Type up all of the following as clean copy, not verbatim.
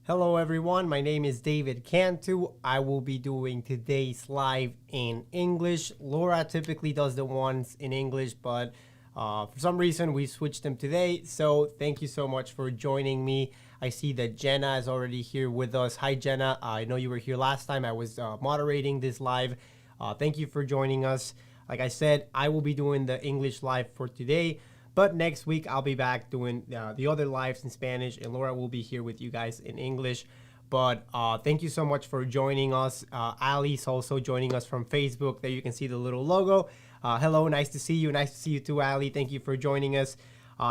Hello everyone, my name is David Cantu. I will be doing today's live in English. Laura typically does the ones in English, but for some reason we switched them today. So thank you so much for joining me. I see that Jenna is already here with us. Hi Jenna, I know you were here last time. I was moderating this live. Thank you for joining us. Like I said, I will be doing the English live for today. But next week, I'll be back doing the other lives in Spanish, and Laura will be here with you guys in English. But thank you so much for joining us. Ali's also joining us from Facebook. There you can see the little logo. Hello, nice to see you. Nice to see you too, Ali. Thank you for joining us.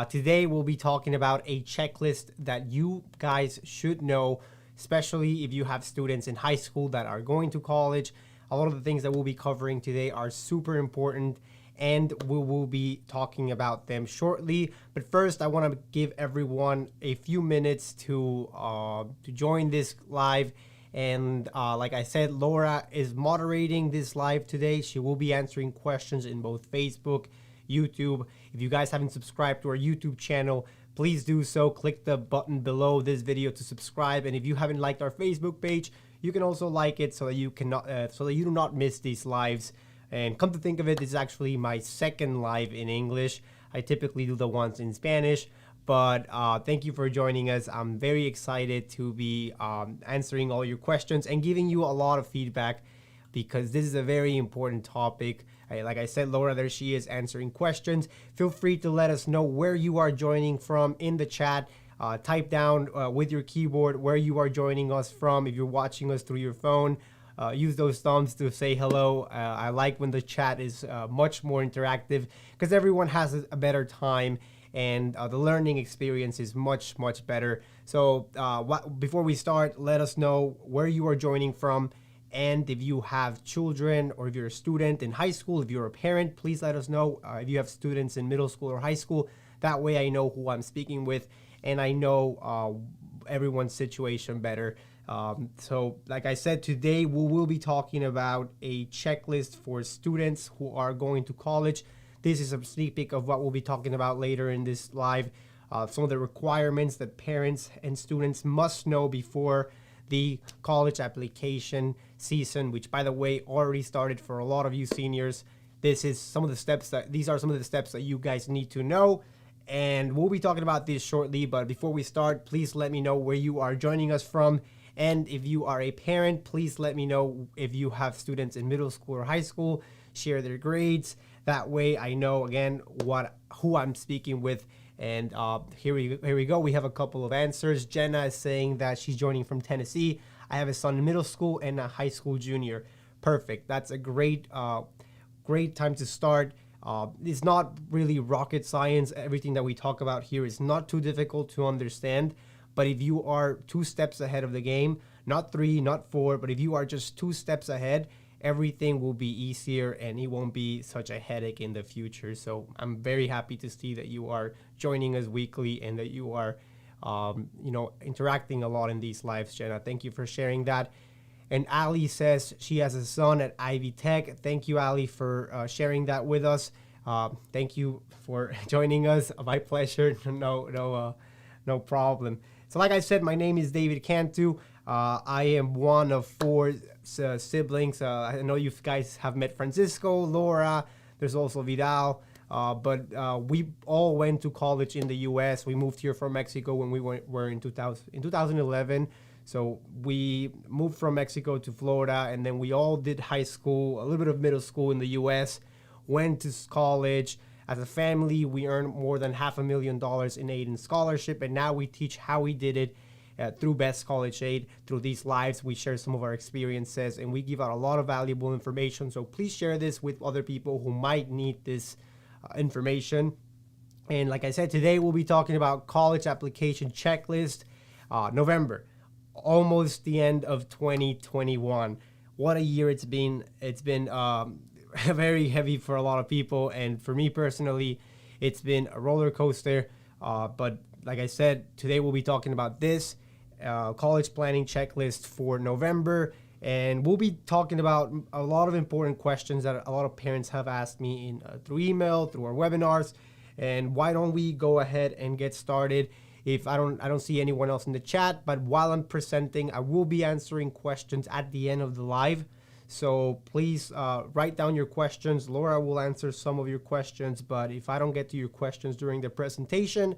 Today, we'll be talking about a checklist that you guys should know, especially if you have students in high school that are going to college. A lot of the things that we'll be covering today are super important, and we will be talking about them shortly. But first, I want to give everyone a few minutes to join this live. And like I said, Laura is moderating this live today. She will be answering questions in both Facebook, YouTube. If you guys haven't subscribed to our YouTube channel, please do so. Click the button below this video to subscribe. And if you haven't liked our Facebook page, you can also like it so that you do not miss these lives. And come to think of it, this is actually my second live in English. I typically do the ones in Spanish, but thank you for joining us. I'm very excited to be answering all your questions and giving you a lot of feedback, because this is a very important topic. Like I said, Laura, there she is answering questions. Feel free to let us know where you are joining from in the chat. Type down with your keyboard where you are joining us from. If you're watching us through your phone, use those thumbs to say hello. I like when the chat is much more interactive, because everyone has a better time, and the learning experience is much better. So before we start, let us know where you are joining from, and if you have children, or if you're a student in high school, if you're a parent, please let us know. If you have students in middle school or high school, that way I know who I'm speaking with, and I know everyone's situation better. So like I said, today we will be talking about a checklist for students who are going to college. This is a sneak peek of what we'll be talking about later in this live. Some of the requirements that parents and students must know before the college application season, which by the way already started for a lot of you seniors. These are some of the steps that you guys need to know. And we'll be talking about this shortly, but before we start, please let me know where you are joining us from. And if you are a parent, please let me know if you have students in middle school or high school. Share their grades. That way I know, again, who I'm speaking with. And here we go. We have a couple of answers. Jenna is saying that she's joining from Tennessee. I have a son in middle school and a high school junior. Perfect. That's a great time to start. It's not really rocket science. Everything that we talk about here is not too difficult to understand. But if you are 2 steps ahead of the game, not 3, not 4, but if you are just 2 steps ahead, everything will be easier and it won't be such a headache in the future. So I'm very happy to see that you are joining us weekly and that you are, interacting a lot in these lives, Jenna. Thank you for sharing that. And Ali says she has a son at Ivy Tech. Thank you, Ali, for sharing that with us. Thank you for joining us. My pleasure. No problem. So like I said, my name is David Cantu. I am one of 4 siblings. I know you guys have met Francisco, Laura. There's also Vidal. But we all went to college in the U.S. We moved here from Mexico when we were in 2011. So we moved from Mexico to Florida, and then we all did high school, a little bit of middle school in the U.S., went to college. As a family, we earned more than $500,000 in aid and scholarship, and now we teach how we did it through Best College Aid. Through these lives, we share some of our experiences, and we give out a lot of valuable information. So please share this with other people who might need this information. And like I said, today we'll be talking about college application checklist. November, almost the end of 2021. What a year it's been. It's been very heavy for a lot of people, and for me personally, it's been a roller coaster. But like I said, today we'll be talking about this college planning checklist for November, and we'll be talking about a lot of important questions that a lot of parents have asked me through email, through our webinars. And why don't we go ahead and get started? If I don't see anyone else in the chat, but while I'm presenting, I will be answering questions at the end of the live. So please write down your questions. Laura will answer some of your questions, but if I don't get to your questions during the presentation,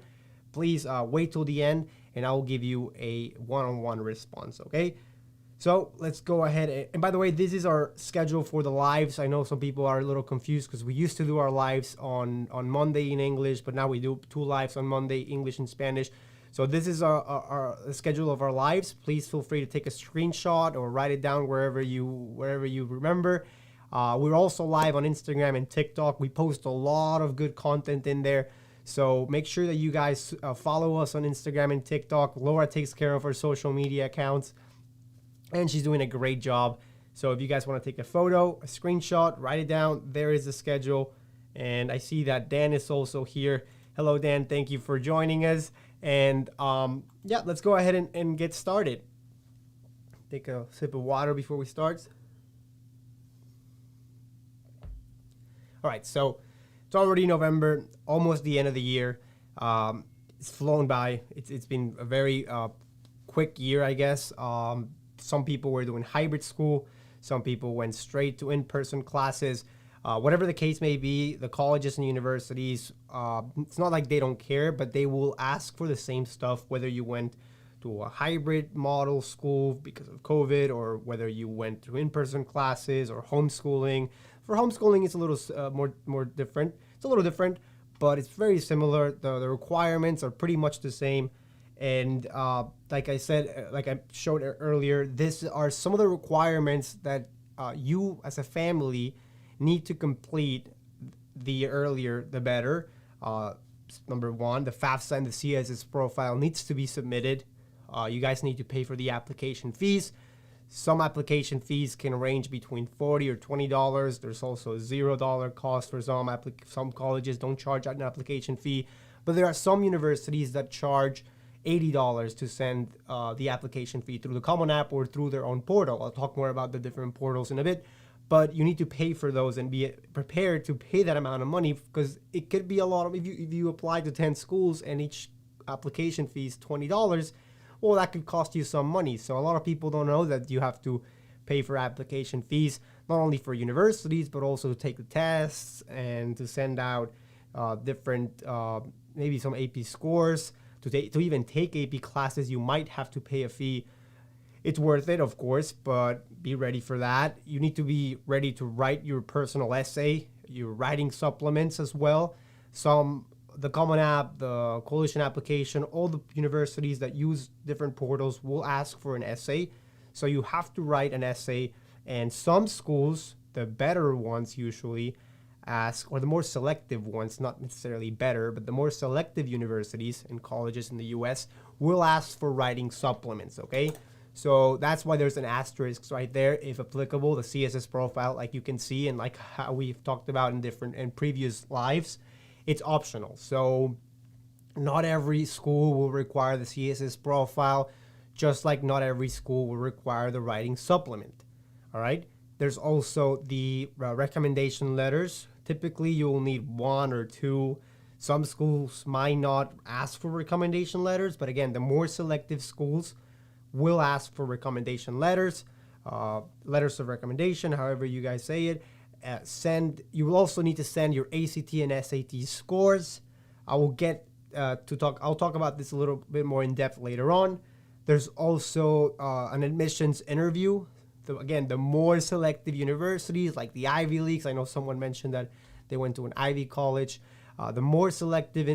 please wait till the end and I will give you a one-on-one response, okay? So let's go ahead. And by the way, this is our schedule for the lives. I know some people are a little confused because we used to do our lives on Monday in English, but now we do 2 lives on Monday, English and Spanish. So this is our schedule of our lives. Please feel free to take a screenshot or write it down wherever you remember. We're also live on Instagram and TikTok. We post a lot of good content in there. So make sure that you guys follow us on Instagram and TikTok. Laura takes care of our social media accounts, and she's doing a great job. So if you guys want to take a photo, a screenshot, write it down. There is the schedule. And I see that Dan is also here. Hello, Dan. Thank you for joining us. And yeah, let's go ahead and get started. Take a sip of water before we start. All right, so it's already November, almost the end of the year. It's flown by. It's been a very quick year, I guess. Some people were doing hybrid school. Some people went straight to in-person classes. Whatever the case may be, the colleges and universities, it's not like they don't care, but they will ask for the same stuff, whether you went to a hybrid model school because of COVID, or whether you went to in-person classes or homeschooling. For homeschooling, it's a little more different. It's a little different, but it's very similar. The requirements are pretty much the same. And like I said, like I showed earlier, these are some of the requirements that you as a family need to complete. The earlier, the better. Number one, the FAFSA and the CSS profile needs to be submitted. You guys need to pay for the application fees. Some application fees can range between $40 or $20. There's also a $0 cost for some colleges don't charge an application fee, but there are some universities that charge $80 to send the application fee through the Common App or through their own portal. I'll talk more about the different portals in a bit, but you need to pay for those and be prepared to pay that amount of money, because it could be a lot of, if you apply to 10 schools and each application fee is $20, well, that could cost you some money. So a lot of people don't know that you have to pay for application fees, not only for universities, but also to take the tests and to send out different, maybe some AP scores. To even take AP classes, you might have to pay a fee. It's worth it, of course, but be ready for that. You need to be ready to write your personal essay, your writing supplements as well. The Common App, the Coalition application, all the universities that use different portals will ask for an essay. So you have to write an essay, and some schools, the better ones usually, ask, or the more selective ones, not necessarily better, but the more selective universities and colleges in the US will ask for writing supplements, okay? So that's why there's an asterisk right there, if applicable. The CSS profile, like you can see, and like how we've talked about in previous lives, it's optional. So not every school will require the CSS profile, just like not every school will require the writing supplement, all right? There's also the recommendation letters. Typically, you'll need 1 or 2. Some schools might not ask for recommendation letters, but again, the more selective schools will ask for recommendation letters, letters of recommendation, however you guys say it. You will also need to send your ACT and SAT scores. I'll talk about this a little bit more in depth later on. There's also an admissions interview. Again, the more selective universities, like the Ivy Leagues, I know someone mentioned that they went to an Ivy college. The more selective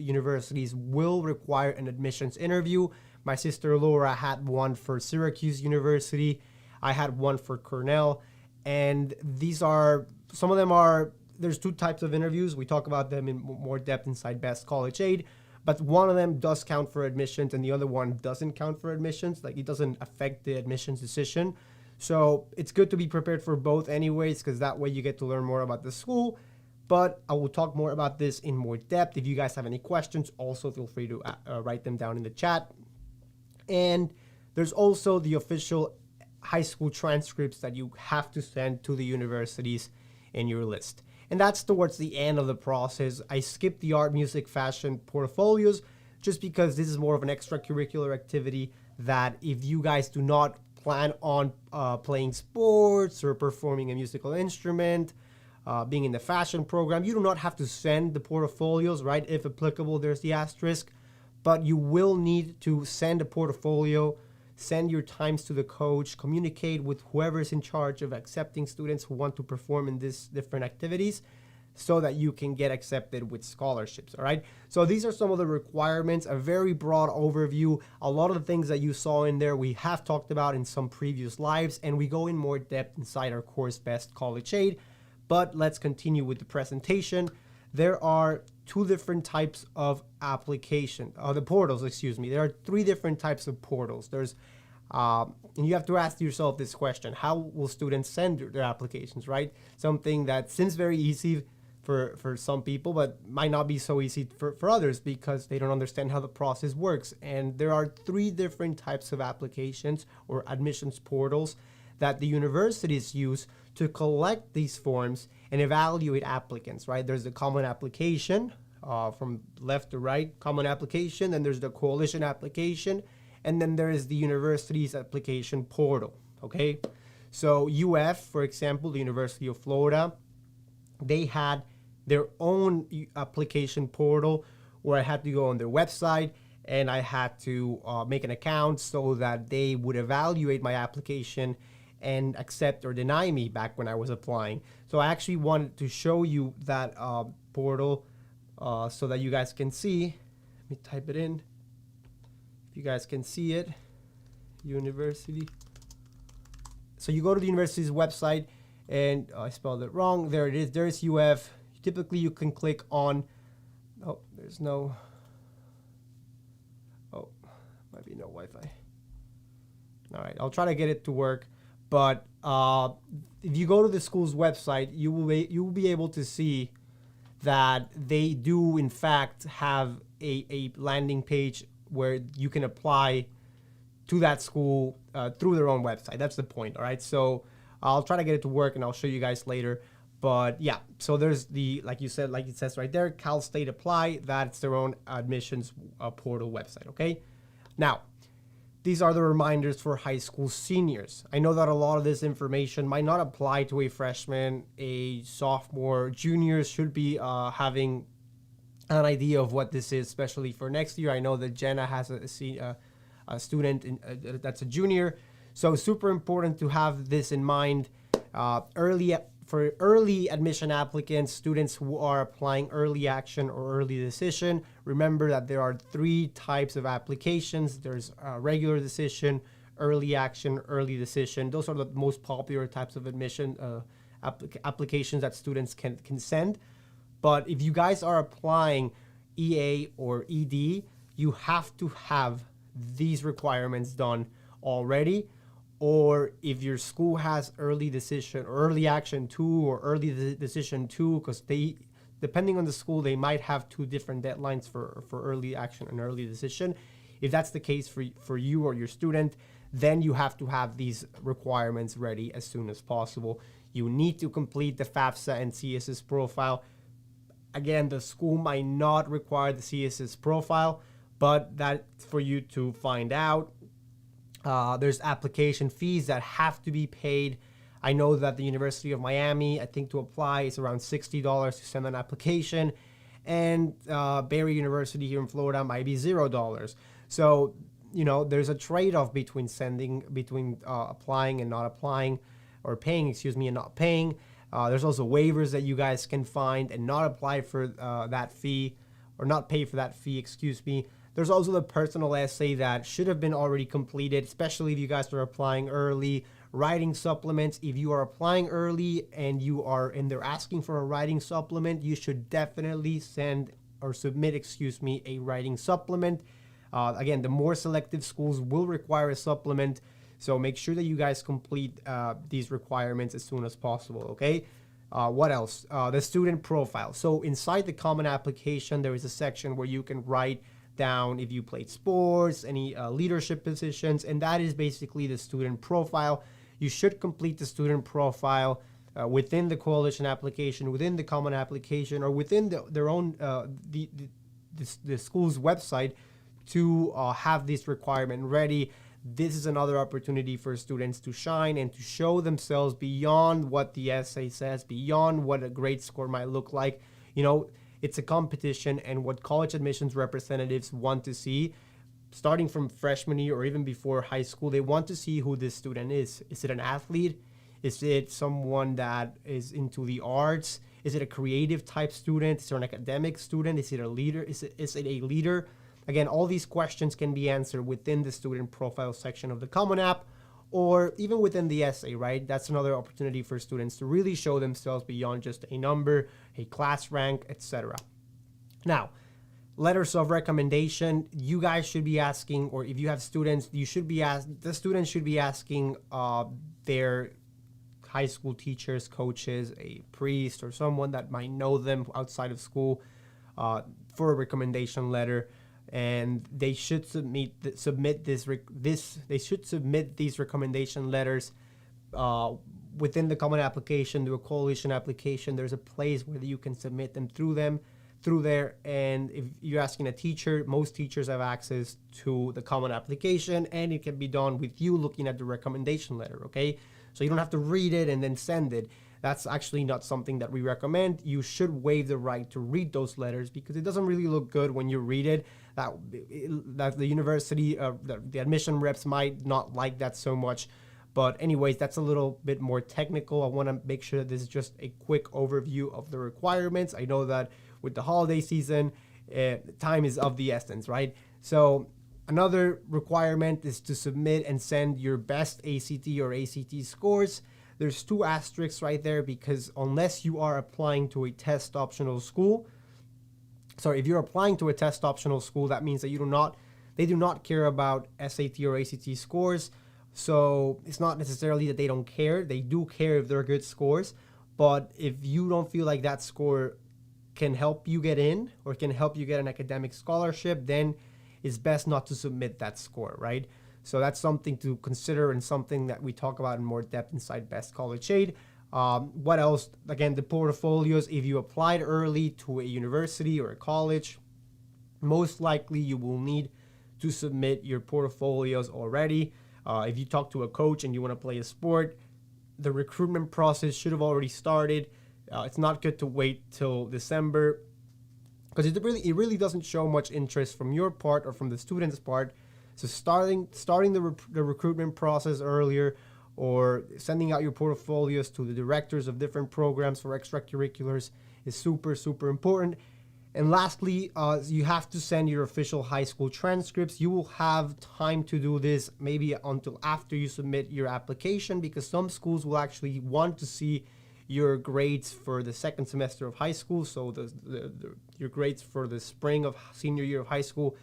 universities will require an admissions interview. My sister Laura had one for Syracuse University. I had one for Cornell. And there's 2 types of interviews. We talk about them in more depth inside Best College Aid. But one of them does count for admissions and the other one doesn't count for admissions. Like, it doesn't affect the admissions decision. So it's good to be prepared for both anyways, because that way you get to learn more about the school. But I will talk more about this in more depth. If you guys have any questions, also feel free to write them down in the chat. And there's also the official high school transcripts that you have to send to the universities in your list. And that's towards the end of the process. I skipped the art, music, fashion portfolios just because this is more of an extracurricular activity that if you guys do not plan on playing sports or performing a musical instrument, being in the fashion program, you do not have to send the portfolios, right? If applicable, there's the asterisk, but you will need to send a portfolio, send your times to the coach, communicate with whoever is in charge of accepting students who want to perform in these different activities so that you can get accepted with scholarships, all right? So these are some of the requirements, a very broad overview. A lot of the things that you saw in there we have talked about in some previous lives, and we go in more depth inside our course, Best College Aid. But let's continue with the presentation. There are two different types of application, the portals, excuse me. There are three different types of portals. There's, and you have to ask yourself this question: how will students send their applications, right? Something that seems very easy for some people, but might not be so easy for others because they don't understand how the process works. And there are three different types of applications or admissions portals that the universities use to collect these forms and evaluate applicants, right? There's the common application, from left to right, common application, then there's the coalition application, and then there is the university's application portal, okay? So UF, for example, the University of Florida, they had their own application portal where I had to go on their website and I had to make an account so that they would evaluate my application and accept or deny me back when I was applying. So I actually wanted to show you that portal so that you guys can see. Let me type it in. If you guys can see it, university. So you go to the university's website and I spelled it wrong. There it is. There's UF. Typically you can click on, oh, there's no, oh, might be no Wi-Fi. All right, I'll try to get it to work. But if you go to the school's website, you will be able to see that they do in fact have a landing page where you can apply to that school through their own website. That's the point, all right? So I'll try to get it to work and I'll show you guys later. But yeah, so there's the, like you said, like it says right there, Cal State Apply. That's their own admissions portal website, okay? Now, these are the reminders for high school seniors. I know that a lot of this information might not apply to a freshman, a sophomore. Juniors should be having an idea of what this is, especially for next year. I know that Jenna has a student that's a junior. So super important to have this in mind. For early admission applicants, students who are applying early action or early decision, remember that there are three types of applications. There's regular decision, early action, early decision. Those are the most popular types of admission applications that students can send. But if you guys are applying EA or ED, you have to have these requirements done already. Or if your school has early decision or early action 2 or early decision 2, because they, depending on the school, they might have two different deadlines for early action and early decision. If that's the case for you or your student, then you have to have these requirements ready as soon as possible. You need to complete the FAFSA and CSS profile. Again, the school might not require the CSS profile, but that's for you to find out. There's application fees that have to be paid. I know that the University of Miami, I think to apply is around $60 to send an application, and Barry University here in Florida might be $0. So, you know, there's a trade-off between applying and not applying, or paying, excuse me, and not paying. There's also waivers that you guys can find and not apply for that fee, or not pay for that fee, excuse me. There's also the personal essay that should have been already completed, especially if you guys are applying early. Writing supplements, if you are applying early and they're asking for a writing supplement, you should definitely send or submit, excuse me, a writing supplement. Again, the more selective schools will require a supplement, so make sure that you guys complete these requirements as soon as possible, okay? What else? The student profile. So inside the common application, there is a section where you can write down if you played sports, any leadership positions, and that is basically the student profile. You should complete the student profile within the coalition application, within the common application, or within their own the school's website to have this requirement ready. This is another opportunity for students to shine and to show themselves beyond what the essay says, beyond what a grade score might look like. It's a competition, and what college admissions representatives want to see, starting from freshman year or even before high school, they want to see who this student is. Is it an athlete? Is it someone that is into the arts? Is it a creative type student? Is it an academic student? Is it a leader? Is it a leader? Again, all these questions can be answered within the student profile section of the Common App, or even within the essay, right? That's another opportunity for students to really show themselves beyond just a number, a class rank, etc. Now, letters of recommendation, you guys should be asking, or if you have students, the students should be asking their high school teachers, coaches, a priest, or someone that might know them outside of school for a recommendation letter. And they should submit these recommendation letters within the common application, through a coalition application. There's a place where you can submit them through there. And if you're asking a teacher, most teachers have access to the common application, and it can be done with you looking at the recommendation letter, okay? So you don't have to read it and then send it. That's actually not something that we recommend. You should waive the right to read those letters, because it doesn't really look good when you read it. That the university, the admission reps might not like that so much. But anyways, that's a little bit more technical. I want to make sure that this is just a quick overview of the requirements. I know that with the holiday season, time is of the essence, right? So another requirement is to submit and send your best ACT or ACT scores. There's 2 asterisks right there, because unless you are applying to a test optional school, if you're applying to a test optional school, that means that they do not care about SAT or ACT scores. So it's not necessarily that they don't care. They do care if they're good scores. But if you don't feel like that score can help you get in or can help you get an academic scholarship, then it's best not to submit that score, right? So that's something to consider, and something that we talk about in more depth inside Best College Aid. What else? Again, the portfolios. If you applied early to a university or a college, most likely you will need to submit your portfolios already. If you talk to a coach and you want to play a sport, the recruitment process should have already started. It's not good to wait till December, because it really doesn't show much interest from your part or from the student's part. So starting the recruitment process earlier, or sending out your portfolios to the directors of different programs for extracurriculars is super, super important. And lastly, you have to send your official high school transcripts. You will have time to do this maybe until after you submit your application, because some schools will actually want to see your grades for the second semester of high school, so your grades for the spring of senior year of high school.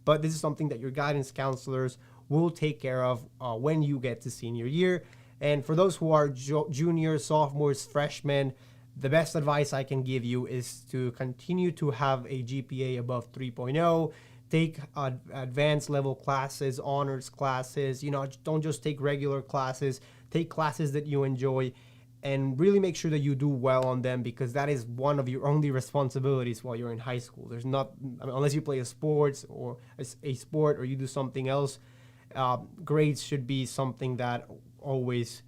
But this is something that your guidance counselors will take care of when you get to senior year. And for those who are juniors, sophomores, freshmen, the best advice I can give you is to continue to have a GPA above 3.0. Take advanced level classes, honors classes. Don't just take regular classes. Take classes that you enjoy, and really make sure that you do well on them, because that is one of your only responsibilities while you're in high school. There's not, unless you play a sport or you do something else, grades should be something that always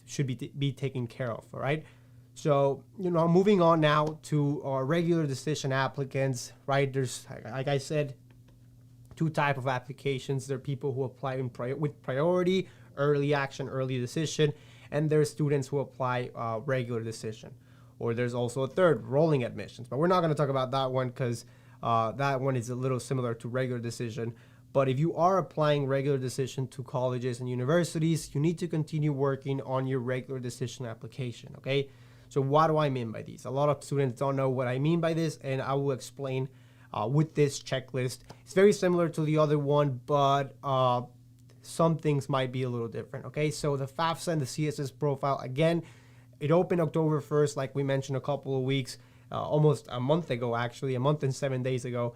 should be taken care of. All right. So, moving on now to our regular decision applicants, right? There's, like I said, 2 types of applications. There are people who apply with priority, early action, early decision, and there's students who apply regular decision. Or there's also a third, rolling admissions. But we're not going to talk about that one, because that one is a little similar to regular decision. But if you are applying regular decision to colleges and universities, you need to continue working on your regular decision application, okay? So what do I mean by these? A lot of students don't know what I mean by this, and I will explain with this checklist. It's very similar to the other one, but some things might be a little different, okay? So the FAFSA and the CSS Profile, again, it opened October 1st, like we mentioned a couple of weeks, almost a month ago, actually, a month and 7 days ago.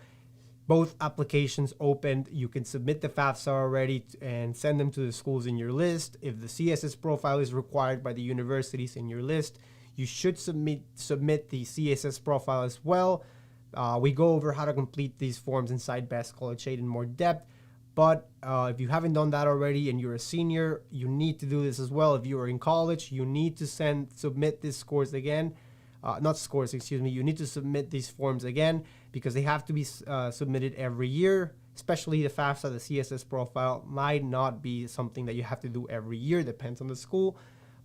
both applications opened. You can submit the FAFSA already and send them to the schools in your list. If the CSS profile is required by the universities in your list, you should submit the CSS profile as well. We go over how to complete these forms inside Best College Aid in more depth. But if you haven't done that already and you're a senior, you need to do this as well. If you are in college, you need to submit these scores again. You need to submit these forms again because they have to be submitted every year, especially the FAFSA, the CSS profile might not be something that you have to do every year, depends on the school.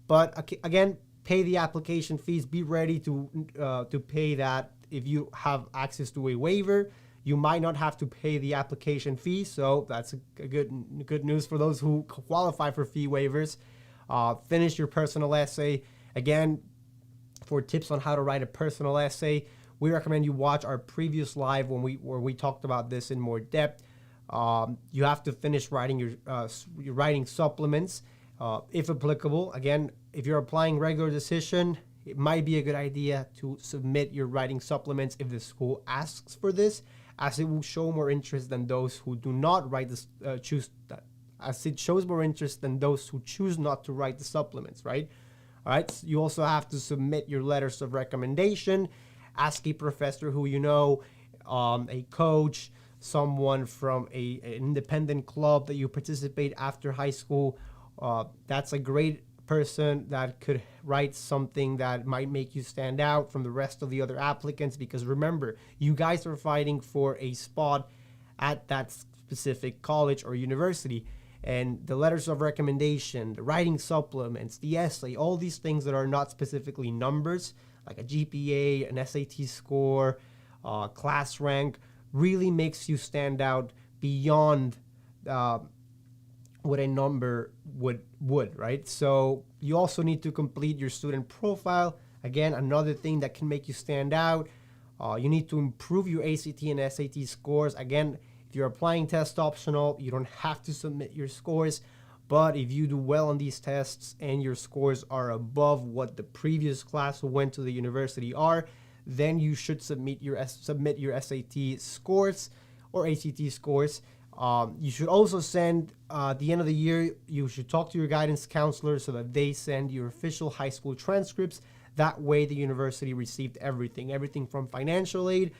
But again, pay the application fees, be ready to pay that. If you have access to a waiver, you might not have to pay the application fee, so that's a good news for those who qualify for fee waivers. Finish your personal essay. Again, for tips on how to write a personal essay, we recommend you watch our previous live where we talked about this in more depth. You have to finish writing your writing supplements, if applicable. Again, if you're applying regular decision, it might be a good idea to submit your writing supplements if the school asks for this, as it will show more interest than those who do not write this, as it shows more interest than those who choose not to write the supplements, right? All right, so you also have to submit your letters of recommendation. Ask a professor who you know, a coach, someone from an independent club that you participate after high school. That's a great person that could write something that might make you stand out from the rest of the other applicants, because remember, you guys are fighting for a spot at that specific college or university. And the letters of recommendation, the writing supplements, the essay, all these things that are not specifically numbers, like a GPA, an SAT score, class rank, really makes you stand out beyond what a number would, right? So you also need to complete your student profile. Again, another thing that can make you stand out. You need to improve your ACT and SAT scores. Again, if you're applying test optional, you don't have to submit your scores. But if you do well on these tests and your scores are above what the previous class who went to the university are, then you should submit your SAT scores or ACT scores. You should also send, at the end of the year, you should talk to your guidance counselor so that they send your official high school transcripts. That way the university received everything from financial aid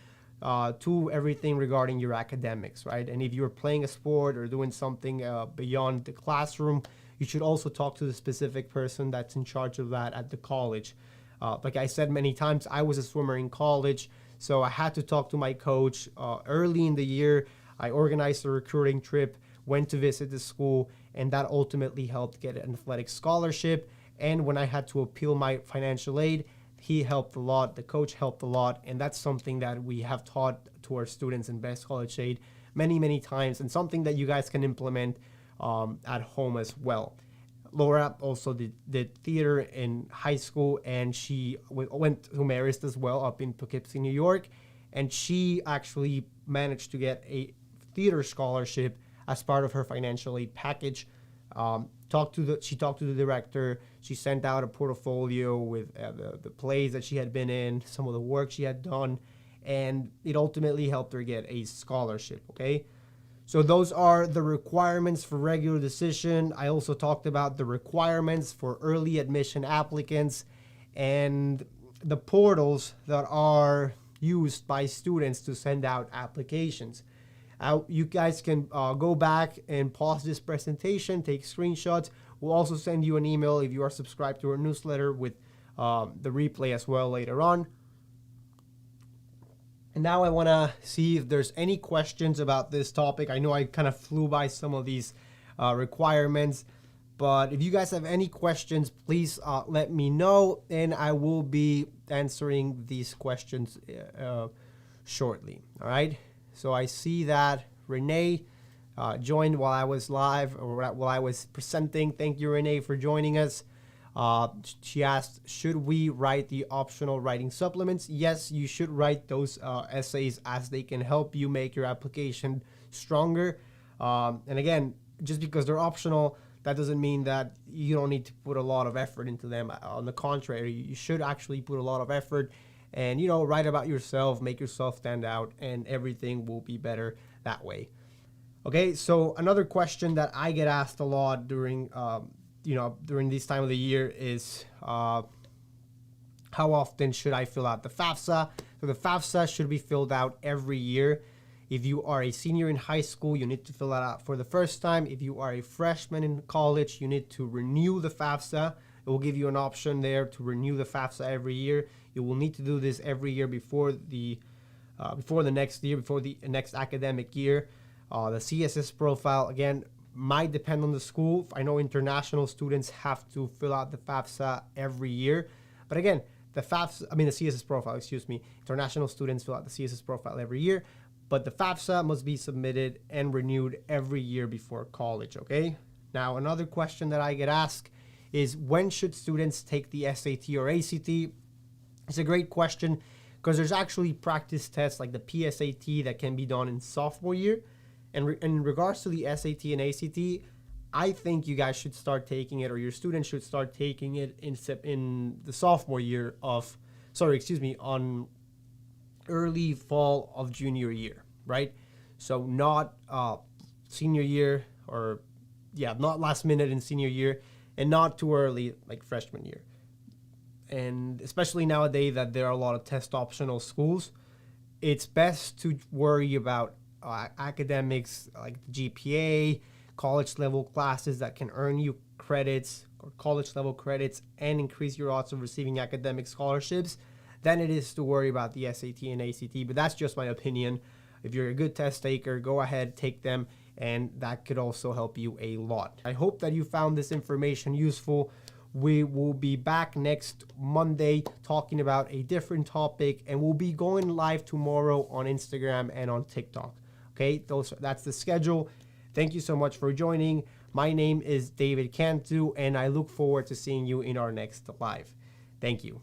to everything regarding your academics, right? And if you're playing a sport or doing something beyond the classroom, you should also talk to the specific person that's in charge of that at the college. Like I said many times, I was a swimmer in college, so I had to talk to my coach early in the year. I organized a recruiting trip, went to visit the school, and that ultimately helped get an athletic scholarship. And when I had to appeal my financial aid, he helped a lot, the coach helped a lot, and that's something that we have taught to our students in Best College Aid many times, and something that you guys can implement at home as well. Laura also did theater in high school, and she went to Marist as well up in Poughkeepsie, New York, and she actually managed to get a theater scholarship as part of her financial aid package. She talked to the director. She sent out a portfolio with the plays that she had been in, some of the work she had done, and it ultimately helped her get a scholarship, okay? So those are the requirements for regular decision. I also talked about the requirements for early admission applicants and the portals that are used by students to send out applications. You guys can go back and pause this presentation, take screenshots. We'll also send you an email if you are subscribed to our newsletter with the replay as well later on. And now I want to see if there's any questions about this topic. I know I kind of flew by some of these requirements, but if you guys have any questions, please let me know, and I will be answering these questions shortly. All right. So I see that Renee joined while I was live or while I was presenting. Thank you, Renee, for joining us. She asked, should we write the optional writing supplements? Yes, you should write those essays, as they can help you make your application stronger. And again, just because they're optional, that doesn't mean that you don't need to put a lot of effort into them. On the contrary, you should actually put a lot of effort. and write about yourself, make yourself stand out, and everything will be better that way. Okay, so another question that I get asked a lot during this time of the year is how often should I fill out the FAFSA? So the FAFSA should be filled out every year. If you are a senior in high school, you need to fill it out for the first time. If you are a freshman in college, you need to renew the FAFSA. It will give you an option there to renew the FAFSA every year. You will need to do this every year before the next academic year. The CSS profile, again, might depend on the school. I know international students have to fill out the FAFSA every year. But again, the CSS profile, international students fill out the CSS profile every year. But the FAFSA must be submitted and renewed every year before college, okay? Now, another question that I get asked is, when should students take the SAT or ACT? It's a great question because there's actually practice tests like the PSAT that can be done in sophomore year. And in regards to the SAT and ACT, I think you guys should start taking it, or your students should start taking it in the sophomore year on early fall of junior year, right? So not senior year, not last minute in senior year, and not too early like freshman year. And especially nowadays that there are a lot of test optional schools, it's best to worry about academics like the GPA, college level classes that can earn you credits or college level credits and increase your odds of receiving academic scholarships than it is to worry about the SAT and ACT. But that's just my opinion. If you're a good test taker, go ahead, take them, and that could also help you a lot. I hope that you found this information useful. We will be back next Monday talking about a different topic, and we'll be going live tomorrow on Instagram and on TikTok. Okay, that's the schedule. Thank you so much for joining. My name is David Cantu, and I look forward to seeing you in our next live. Thank you.